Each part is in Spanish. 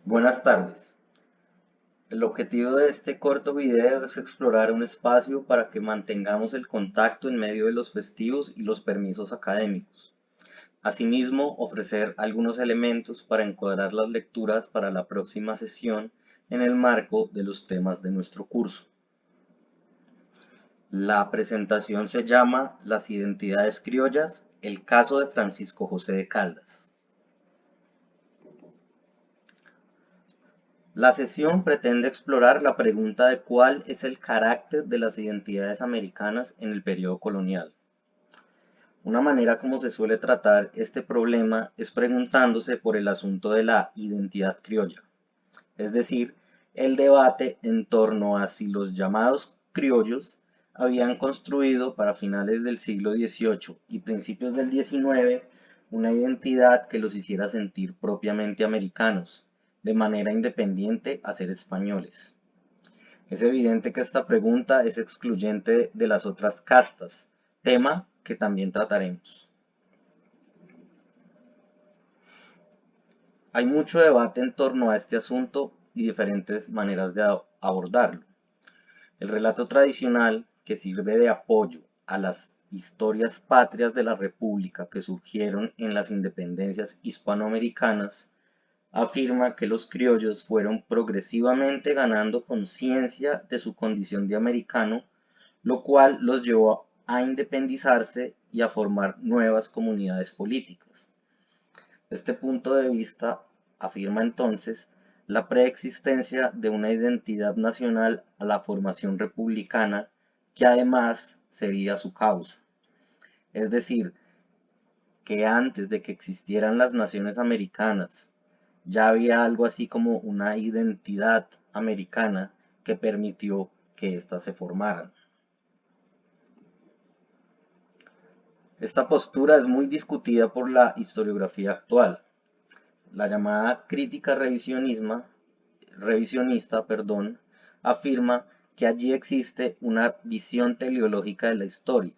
Buenas tardes. El objetivo de este corto video es explorar un espacio para que mantengamos el contacto en medio de los festivos y los permisos académicos. Asimismo, ofrecer algunos elementos para encuadrar las lecturas para la próxima sesión en el marco de los temas de nuestro curso. La presentación se llama Las identidades criollas, el caso de Francisco José de Caldas. La sesión pretende explorar la pregunta de cuál es el carácter de las identidades americanas en el periodo colonial. Una manera como se suele tratar este problema es preguntándose por el asunto de la identidad criolla, es decir, el debate en torno a si los llamados criollos habían construido para finales del siglo XVIII y principios del XIX una identidad que los hiciera sentir propiamente americanos, de manera independiente a ser españoles. Es evidente que esta pregunta es excluyente de las otras castas, tema que también trataremos. Hay mucho debate en torno a este asunto y diferentes maneras de abordarlo. El relato tradicional, que sirve de apoyo a las historias patrias de la República que surgieron en las independencias hispanoamericanas, afirma que los criollos fueron progresivamente ganando conciencia de su condición de americano, lo cual los llevó a independizarse y a formar nuevas comunidades políticas. Este punto de vista afirma entonces la preexistencia de una identidad nacional a la formación republicana que además sería su causa. Es decir, que antes de que existieran las naciones americanas, ya había algo así como una identidad americana que permitió que éstas se formaran. Esta postura es muy discutida por la historiografía actual. La llamada crítica revisionista, afirma que allí existe una visión teleológica de la historia,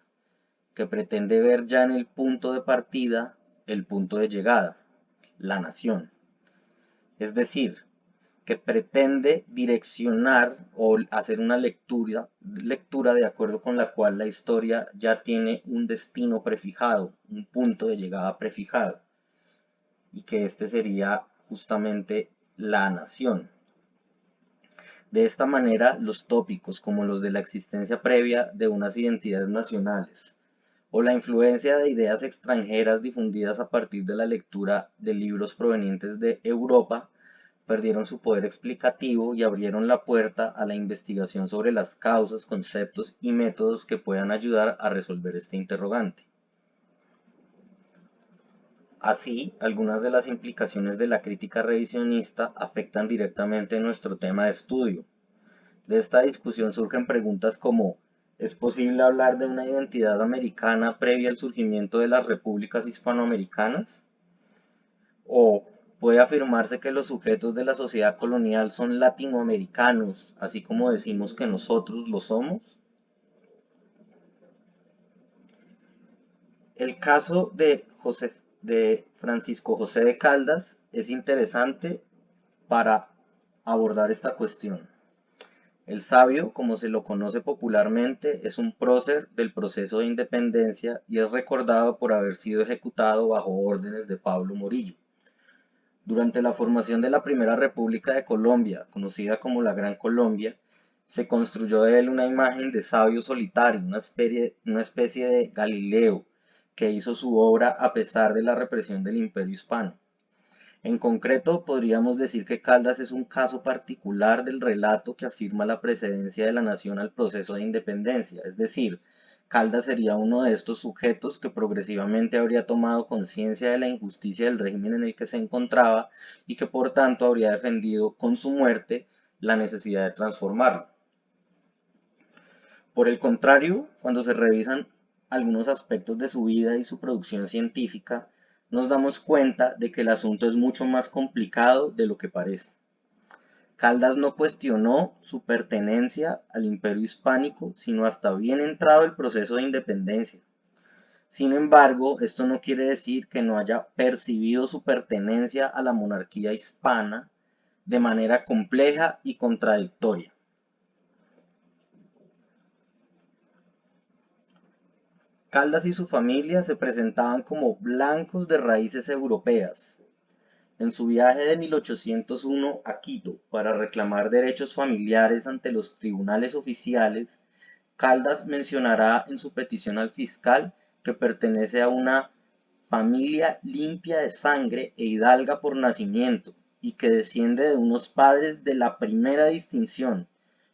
que pretende ver ya en el punto de partida el punto de llegada, la nación. Es decir, que pretende direccionar o hacer una lectura de acuerdo con la cual la historia ya tiene un destino prefijado, un punto de llegada prefijado, y que este sería justamente la nación. De esta manera, los tópicos como los de la existencia previa de unas identidades nacionales o la influencia de ideas extranjeras difundidas a partir de la lectura de libros provenientes de Europa perdieron su poder explicativo y abrieron la puerta a la investigación sobre las causas, conceptos y métodos que puedan ayudar a resolver este interrogante. Así, algunas de las implicaciones de la crítica revisionista afectan directamente nuestro tema de estudio. De esta discusión surgen preguntas como: ¿es posible hablar de una identidad americana previa al surgimiento de las repúblicas hispanoamericanas? ¿O puede afirmarse que los sujetos de la sociedad colonial son latinoamericanos, así como decimos que nosotros lo somos? El caso de Francisco José de Caldas es interesante para abordar esta cuestión. El sabio, como se lo conoce popularmente, es un prócer del proceso de independencia y es recordado por haber sido ejecutado bajo órdenes de Pablo Morillo. Durante la formación de la Primera República de Colombia, conocida como la Gran Colombia, se construyó de él una imagen de sabio solitario, una especie de Galileo, que hizo su obra a pesar de la represión del Imperio Hispano. En concreto, podríamos decir que Caldas es un caso particular del relato que afirma la precedencia de la nación al proceso de independencia, es decir, Caldas sería uno de estos sujetos que progresivamente habría tomado conciencia de la injusticia del régimen en el que se encontraba y que por tanto habría defendido con su muerte la necesidad de transformarlo. Por el contrario, cuando se revisan algunos aspectos de su vida y su producción científica, nos damos cuenta de que el asunto es mucho más complicado de lo que parece. Caldas no cuestionó su pertenencia al Imperio Hispánico, sino hasta bien entrado el proceso de independencia. Sin embargo, esto no quiere decir que no haya percibido su pertenencia a la monarquía hispana de manera compleja y contradictoria. Caldas y su familia se presentaban como blancos de raíces europeas. En su viaje de 1801 a Quito para reclamar derechos familiares ante los tribunales oficiales, Caldas mencionará en su petición al fiscal que pertenece a una familia limpia de sangre e hidalga por nacimiento, y que desciende de unos padres de la primera distinción,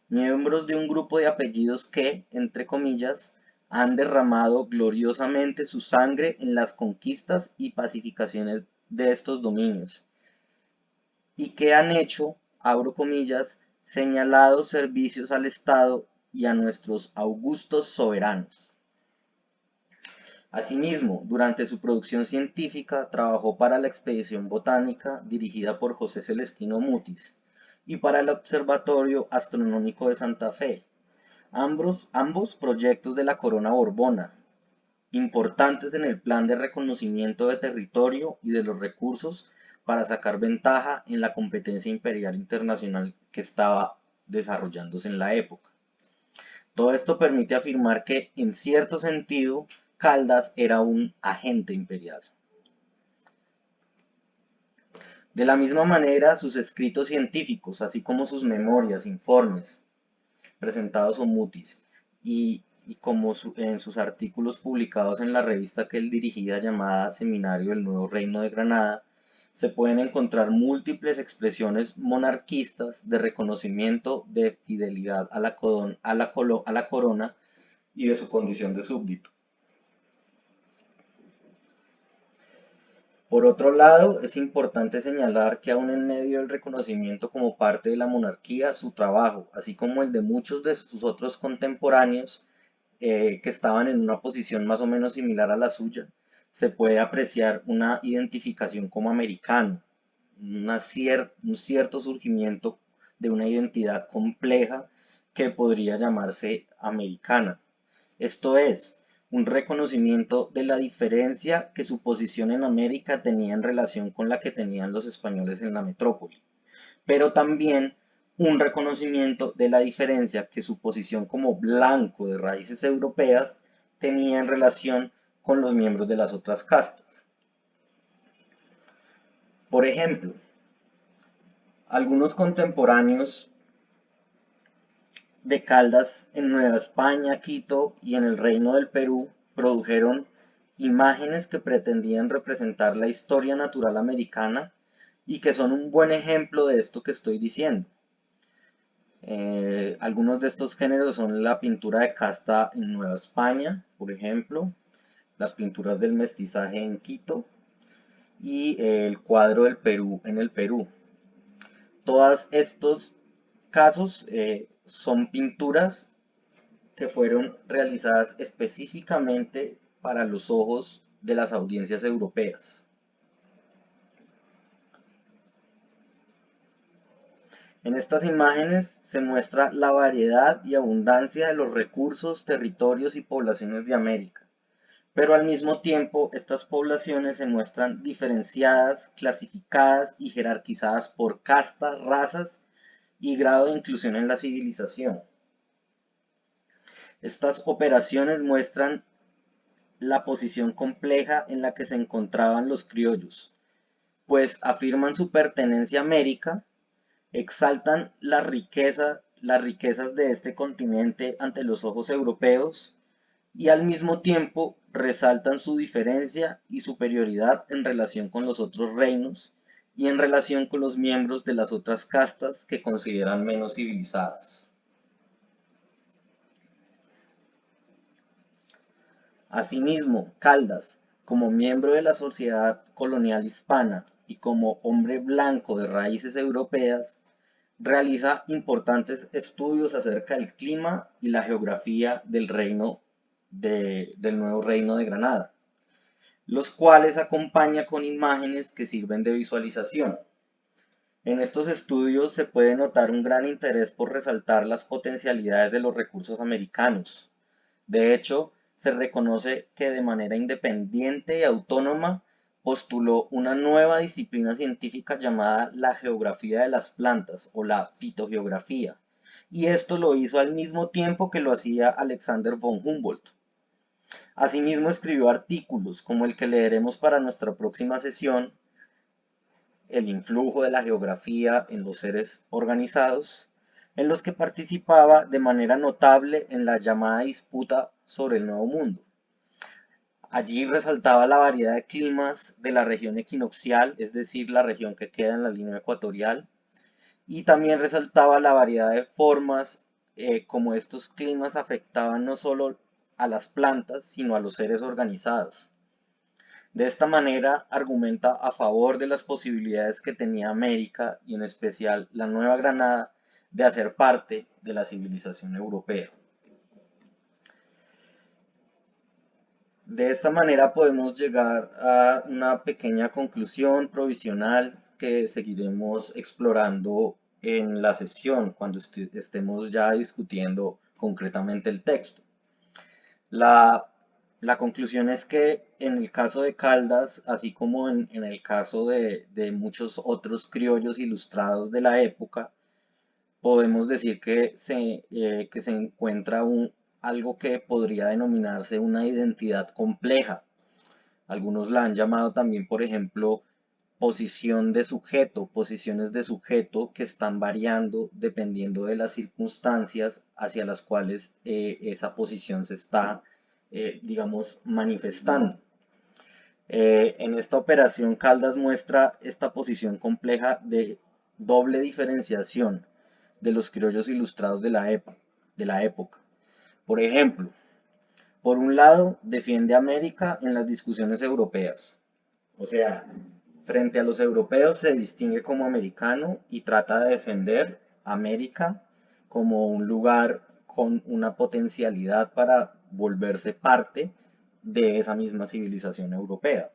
miembros de un grupo de apellidos que, entre comillas, han derramado gloriosamente su sangre en las conquistas y pacificaciones de estos dominios, y que han hecho, abro comillas, señalados servicios al Estado y a nuestros augustos soberanos. Asimismo, durante su producción científica trabajó para la expedición botánica dirigida por José Celestino Mutis y para el Observatorio Astronómico de Santa Fe, ambos proyectos de la Corona Borbona, importantes en el plan de reconocimiento de territorio y de los recursos para sacar ventaja en la competencia imperial internacional que estaba desarrollándose en la época. Todo esto permite afirmar que, en cierto sentido, Caldas era un agente imperial. De la misma manera, sus escritos científicos, así como sus memorias, informes, presentados a Mutis, y como en sus artículos publicados en la revista que él dirigía llamada Seminario del Nuevo Reino de Granada, se pueden encontrar múltiples expresiones monarquistas de reconocimiento de fidelidad a la corona y de su condición de súbdito. Por otro lado, es importante señalar que aún en medio del reconocimiento como parte de la monarquía, su trabajo, así como el de muchos de sus otros contemporáneos, que estaban en una posición más o menos similar a la suya, se puede apreciar una identificación como americano, un cierto surgimiento de una identidad compleja que podría llamarse americana. Esto es, un reconocimiento de la diferencia que su posición en América tenía en relación con la que tenían los españoles en la metrópoli, pero también un reconocimiento de la diferencia que su posición como blanco de raíces europeas tenía en relación con los miembros de las otras castas. Por ejemplo, algunos contemporáneos de Caldas en Nueva España, Quito y en el Reino del Perú produjeron imágenes que pretendían representar la historia natural americana y que son un buen ejemplo de esto que estoy diciendo. Algunos de estos géneros son la pintura de casta en Nueva España, por ejemplo, las pinturas del mestizaje en Quito y el cuadro del Perú en el Perú. Todos estos casos son pinturas que fueron realizadas específicamente para los ojos de las audiencias europeas. En estas imágenes se muestra la variedad y abundancia de los recursos, territorios y poblaciones de América, pero al mismo tiempo estas poblaciones se muestran diferenciadas, clasificadas y jerarquizadas por castas, razas y grado de inclusión en la civilización. Estas operaciones muestran la posición compleja en la que se encontraban los criollos, pues afirman su pertenencia a América, exaltan las riquezas de este continente ante los ojos europeos y al mismo tiempo resaltan su diferencia y superioridad en relación con los otros reinos y en relación con los miembros de las otras castas que consideran menos civilizadas. Asimismo, Caldas, como miembro de la sociedad colonial hispana y como hombre blanco de raíces europeas, realiza importantes estudios acerca del clima y la geografía del del nuevo reino de Granada, los cuales acompaña con imágenes que sirven de visualización. En estos estudios se puede notar un gran interés por resaltar las potencialidades de los recursos americanos. De hecho, se reconoce que de manera independiente y autónoma postuló una nueva disciplina científica llamada la geografía de las plantas o la fitogeografía, y esto lo hizo al mismo tiempo que lo hacía Alexander von Humboldt. Asimismo escribió artículos como el que leeremos para nuestra próxima sesión, El influjo de la geografía en los seres organizados, en los que participaba de manera notable en la llamada disputa sobre el Nuevo Mundo. Allí resaltaba la variedad de climas de la región equinoccial, es decir, la región que queda en la línea ecuatorial, y también resaltaba la variedad de formas como estos climas afectaban no solo a las plantas, sino a los seres organizados. De esta manera argumenta a favor de las posibilidades que tenía América y en especial la Nueva Granada de hacer parte de la civilización europea. De esta manera podemos llegar a una pequeña conclusión provisional que seguiremos explorando en la sesión cuando estemos ya discutiendo concretamente el texto. La, la conclusión es que en el caso de Caldas, así como en el caso de muchos otros criollos ilustrados de la época, podemos decir que se encuentra algo que podría denominarse una identidad compleja. Algunos la han llamado también, por ejemplo, posición de sujeto, posiciones de sujeto que están variando dependiendo de las circunstancias hacia las cuales esa posición se está, digamos, manifestando. En esta operación, Caldas muestra esta posición compleja de doble diferenciación de los criollos ilustrados de la época. Por ejemplo, por un lado, defiende a América en las discusiones europeas. O sea, frente a los europeos se distingue como americano y trata de defender a América como un lugar con una potencialidad para volverse parte de esa misma civilización europea.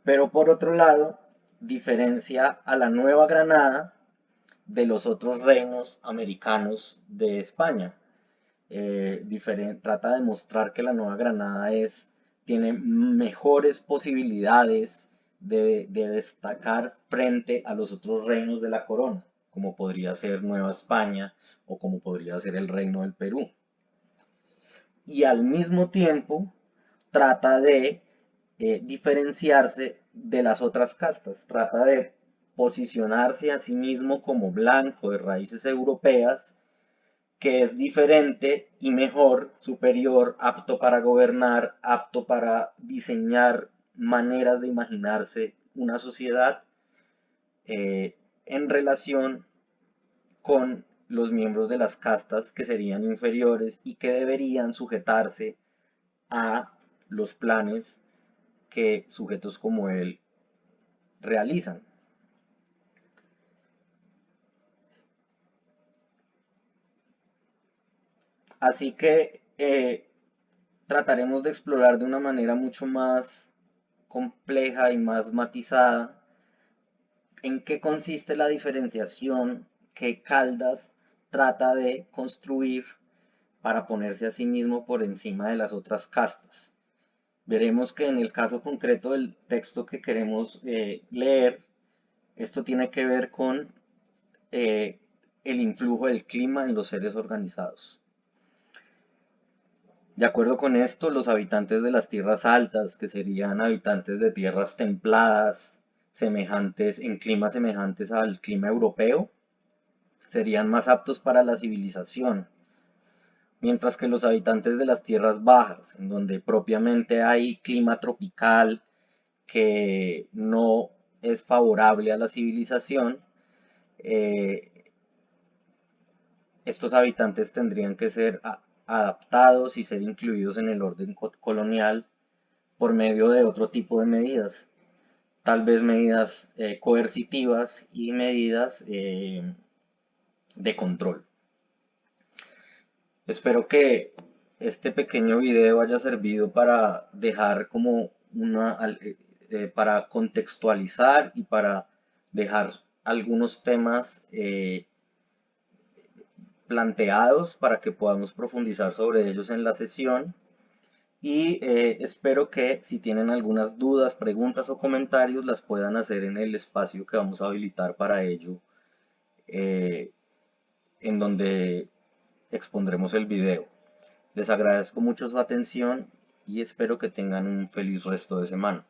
Pero por otro lado, diferencia a la Nueva Granada de los otros reinos americanos de España. Trata de mostrar que la Nueva Granada tiene mejores posibilidades de destacar frente a los otros reinos de la corona, como podría ser Nueva España o como podría ser el Reino del Perú. Y al mismo tiempo trata de diferenciarse de las otras castas, trata de posicionarse a sí mismo como blanco de raíces europeas, que es diferente y mejor, superior, apto para gobernar, apto para diseñar maneras de imaginarse una sociedad en relación con los miembros de las castas que serían inferiores y que deberían sujetarse a los planes que sujetos como él realizan. Así que trataremos de explorar de una manera mucho más compleja y más matizada en qué consiste la diferenciación que Caldas trata de construir para ponerse a sí mismo por encima de las otras castas. Veremos que en el caso concreto del texto que queremos leer, esto tiene que ver con eh, el influjo del clima en los seres organizados. De acuerdo con esto, los habitantes de las tierras altas, que serían habitantes de tierras templadas, semejantes, en climas semejantes al clima europeo, serían más aptos para la civilización, mientras que los habitantes de las tierras bajas, en donde propiamente hay clima tropical que no es favorable a la civilización, eh, estos habitantes tendrían que ser adaptados y ser incluidos en el orden colonial por medio de otro tipo de medidas, tal vez medidas coercitivas y medidas de control. Espero que este pequeño video haya servido para dejar como para contextualizar y para dejar algunos temas planteados para que podamos profundizar sobre ellos en la sesión. y espero que si tienen algunas dudas, preguntas o comentarios las puedan hacer en el espacio que vamos a habilitar para ello, eh, en donde expondremos el video. Les agradezco mucho su atención y espero que tengan un feliz resto de semana.